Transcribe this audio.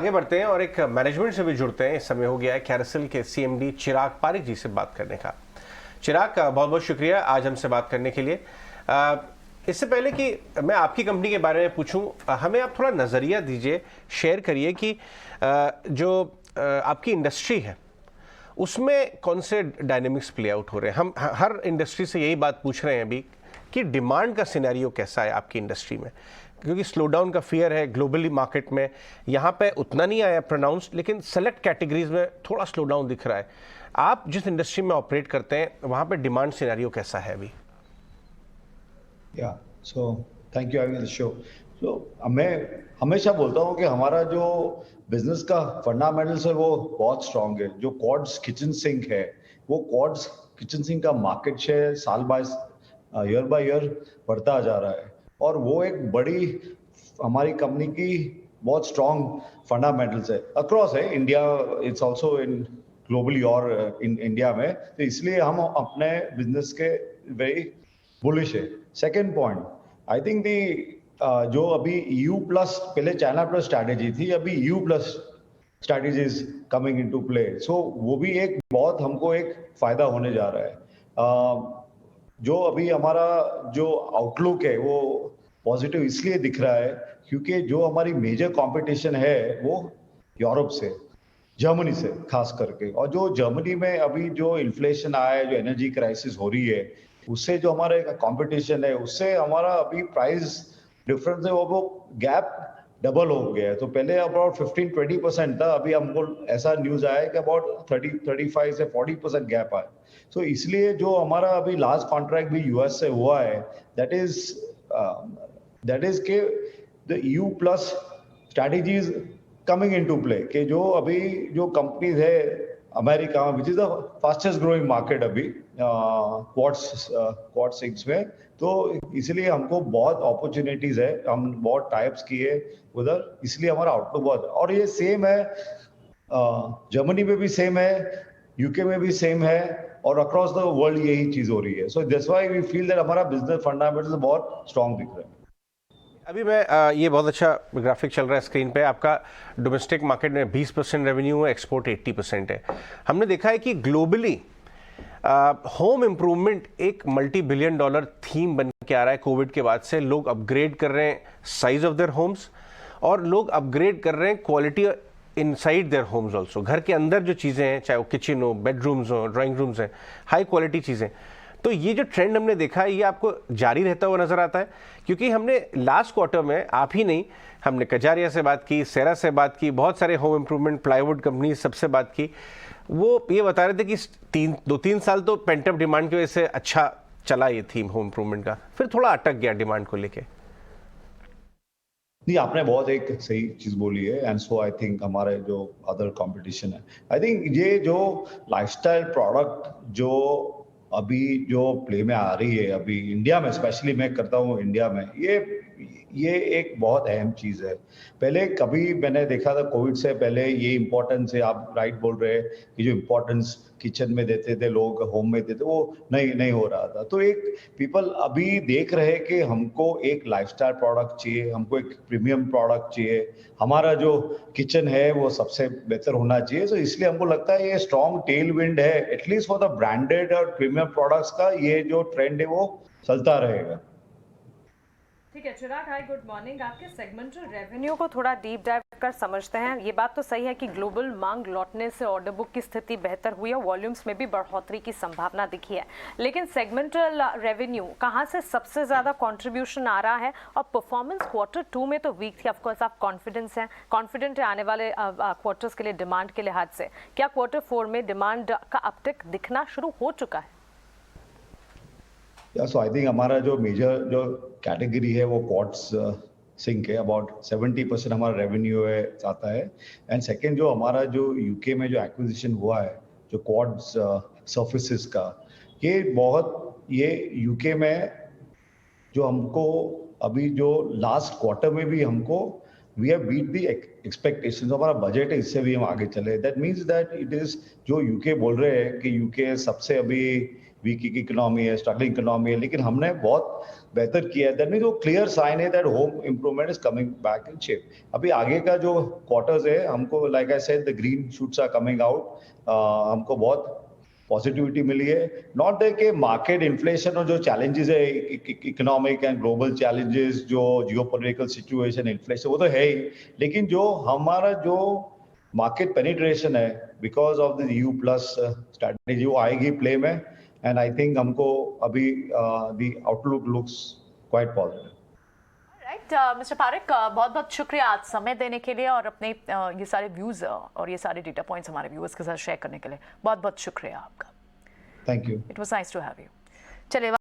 आगे बढ़ते हैं और एक मैनेजमेंट से भी जुड़ते हैं। इस समय हो गया है कैरसल के सीएमडी चिराग पारिक जी से बात करने का। चिराग, बहुत बहुत शुक्रिया आज हमसे बात करने के लिए। इससे पहले कि मैं आपकी कंपनी के बारे में पूछूं, हमें आप थोड़ा नज़रिया दीजिए, शेयर करिए कि जो आपकी इंडस्ट्री है उसमें कौन से डायनेमिक्स प्ले आउट हो रहे हैं। हम हर इंडस्ट्री से यही बात पूछ रहे हैं अभी कि डिमांड का सिनेरियो कैसा है आपकी इंडस्ट्री में, क्योंकि स्लो डाउन का फियर है ग्लोबली मार्केट में। यहाँ पे उतना नहीं आया प्रोनाउंस, लेकिन सेलेक्ट कैटेगरीज में थोड़ा स्लो डाउन दिख रहा है। आप जिस इंडस्ट्री में ऑपरेट करते हैं वहाँ पे डिमांड सिनेरियो कैसा है अभी? So thank you having the show. मैं हमेशा बोलता हूँ कि हमारा जो बिजनेस का फंडामेंटल्स है वो बहुत स्ट्रांग है। जो क्वार्ट्ज किचन सिंक है, वो क्वार्ट्ज किचन सिंक का मार्केट शेयर साल बाय ईयर बाय ईयर बढ़ता जा रहा है, और वो एक बड़ी हमारी कंपनी की बहुत स्ट्रांग फंडामेंटल्स है अक्रॉस है India. It's also in globally और इन इंडिया में, तो इसलिए हम अपने बिजनेस के वेरी बुलिश है। Second point, I think the जो अभी EU प्लस, पहले चाइना प्लस स्ट्रैटेजी थी, अभी EU plus strategies coming into play. So वो भी एक बहुत हमको एक फायदा होने जा रहा है। जो अभी हमारा जो आउटलुक है वो पॉजिटिव इसलिए दिख रहा है क्योंकि जो हमारी मेजर कंपटीशन है वो यूरोप से, जर्मनी से खास करके, और जो जर्मनी में अभी जो इन्फ्लेशन आया है, जो एनर्जी क्राइसिस हो रही है, उससे जो हमारा कंपटीशन है उससे हमारा अभी प्राइस डिफरेंस है वो गैप डबल हो गया है। तो पहले अबाउट 15-20% था, अभी हमको ऐसा न्यूज आया है कि अबाउट 30-35 से 40% गैप आया। तो इसलिए जो हमारा अभी लास्ट कॉन्ट्रैक्ट भी यूएस से हुआ है, दैट इज के the EU plus strategies coming into play, कि जो अभी जो कंपनीज है America, which is the fastest growing market अभी क्वाड सिक्स में, तो इसलिए हमको बहुत अपॉर्चुनिटीज है। हम बहुत टाइप्स किए उधर, इसलिए हमारा आउटलुक बहुत, और ये सेम है जर्मनी में भी सेम है, यूके में भी सेम है, और अक्रॉस द वर्ल्ड यही चीज हो रही है। So that's why we feel that हमारा बिजनेस फंडामेंटल्स बहुत स्ट्रांग दिख रहा है। अभी मैं ये बहुत अच्छा ग्राफिक चल रहा है स्क्रीन पे आपका। डोमेस्टिक मार्केट में 20% रेवेन्यू है, एक्सपोर्ट 80% है। हमने देखा है कि ग्लोबली होम इम्प्रूवमेंट एक मल्टी बिलियन डॉलर थीम बन के आ रहा है कोविड के बाद से। लोग अपग्रेड कर रहे हैं साइज ऑफ देयर होम्स, और लोग अपग्रेड कर रहे हैं quality inside their homes also. घर के अंदर जो चीज़ें हैं, चाहे वो किचन हो, बेडरूम्स हो, ड्राइंग रूम्स हैं, हाई क्वालिटी चीज़ें। तो ये जो ट्रेंड हमने देखा है ये आपको जारी रहता हुआ नजर आता है? क्योंकि हमने लास्ट क्वार्टर में, आप ही नहीं, हमने कजारिया से बात की, सेरा से बात की, बहुत सारे होम इम्प्रूवमेंट प्लाईवुड कंपनी सबसे बात की। वो ये बता रहे थे कि 2-3 साल तो पेंटअप डिमांड की वजह से अच्छा चला ये थीम होम इम्प्रूवमेंट का, फिर थोड़ा अटक गया डिमांड को लेके। नहीं, आपने बहुत एक सही चीज बोली है, एंड सो आई थिंक हमारे जो अदर कंपटीशन है, आई थिंक ये जो लाइफस्टाइल प्रोडक्ट जो अभी जो प्ले में आ रही है अभी इंडिया में, स्पेशली मैं करता हूँ इंडिया में, ये एक बहुत अहम चीज है। पहले कभी मैंने देखा था कोविड से पहले ये इम्पोर्टेंस है, आप राइट बोल रहे हैं कि जो इम्पोर्टेंस किचन में देते थे लोग, होम में देते, वो नहीं हो रहा था। तो एक पीपल अभी देख रहे हैं कि हमको एक लाइफस्टाइल प्रोडक्ट चाहिए, हमको एक प्रीमियम प्रोडक्ट चाहिए, हमारा जो किचन है वो सबसे बेहतर होना चाहिए। तो इसलिए हमको लगता है ये स्ट्रॉन्ग टेल विंड है, एटलीस्ट फॉर द ब्रांडेड और प्रीमियम प्रोडक्ट्स का। ये जो ट्रेंड है वो चलता रहेगा। ठीक है चिराग, हाय, गुड मॉर्निंग। आपके सेगमेंटल रेवेन्यू को थोड़ा डीप डाइव कर समझते हैं। ये बात तो सही है कि ग्लोबल मांग लौटने से ऑर्डर बुक की स्थिति बेहतर हुई है, वॉल्यूम्स में भी बढ़ोतरी की संभावना दिखी है, लेकिन सेगमेंटल रेवेन्यू कहाँ से सबसे ज्यादा कंट्रीब्यूशन आ रहा है? और परफॉर्मेंस क्वार्टर 2 में तो वीक थी, ऑफकोर्स आप कॉन्फिडेंट है आने वाले क्वार्टर्स के लिए डिमांड के लिहाज से। क्या क्वार्टर 4 में डिमांड का अपटिक दिखना शुरू हो चुका है? सो आई थिंक हमारा जो मेजर जो कैटेगरी है वो क्वार्ट्ज सिंक है, अबाउट 70% हमारा रेवेन्यू है आता है। एंड सेकेंड, जो हमारा जो यूके में जो एक्विजिशन हुआ है जो क्वार्ट्ज सर्फेसिस का, ये यूके में जो हमको अभी जो लास्ट क्वार्टर में भी हमको we have beat the expectations, हमारा बजट है, इससे भी हम आगे चले। That means that it is, जो यूके बोल रहे हैं कि यूके सबसे अभी वीक इकोनॉमी है, स्ट्रगलिंग इकोनॉमी है, लेकिन हमने बहुत बेहतर किया है। दैट मीन्स वो क्लियर साइन है that home improvement is coming back in shape. अभी आगे का जो क्वार्टर्स है हमको, like I said, the green shoots are coming out. हमको बहुत पॉजिटिविटी मिली है। नॉट दैट के मार्केट इन्फ्लेशन और जो चैलेंजेस है, इकोनॉमिक एंड ग्लोबल चैलेंजेस, जो जियोपॉलिटिकल सिचुएशन, इन्फ्लेशन, वो तो है ही, लेकिन जो हमारा जो मार्केट पेनिट्रेशन है because of the EU plus strategy, वो आएगी प्ले में। एंड आई थिंक हमको अभी the outlook looks quite positive. Right mister Parekh, बहुत बहुत शुक्रिया आज समय देने के लिए और अपने ये सारे व्यूज और ये सारे डेटा पॉइंट्स हमारे व्यूअर्स के साथ शेयर करने के लिए बहुत बहुत शुक्रिया आपका। Thank you. It was nice to have you. चलिए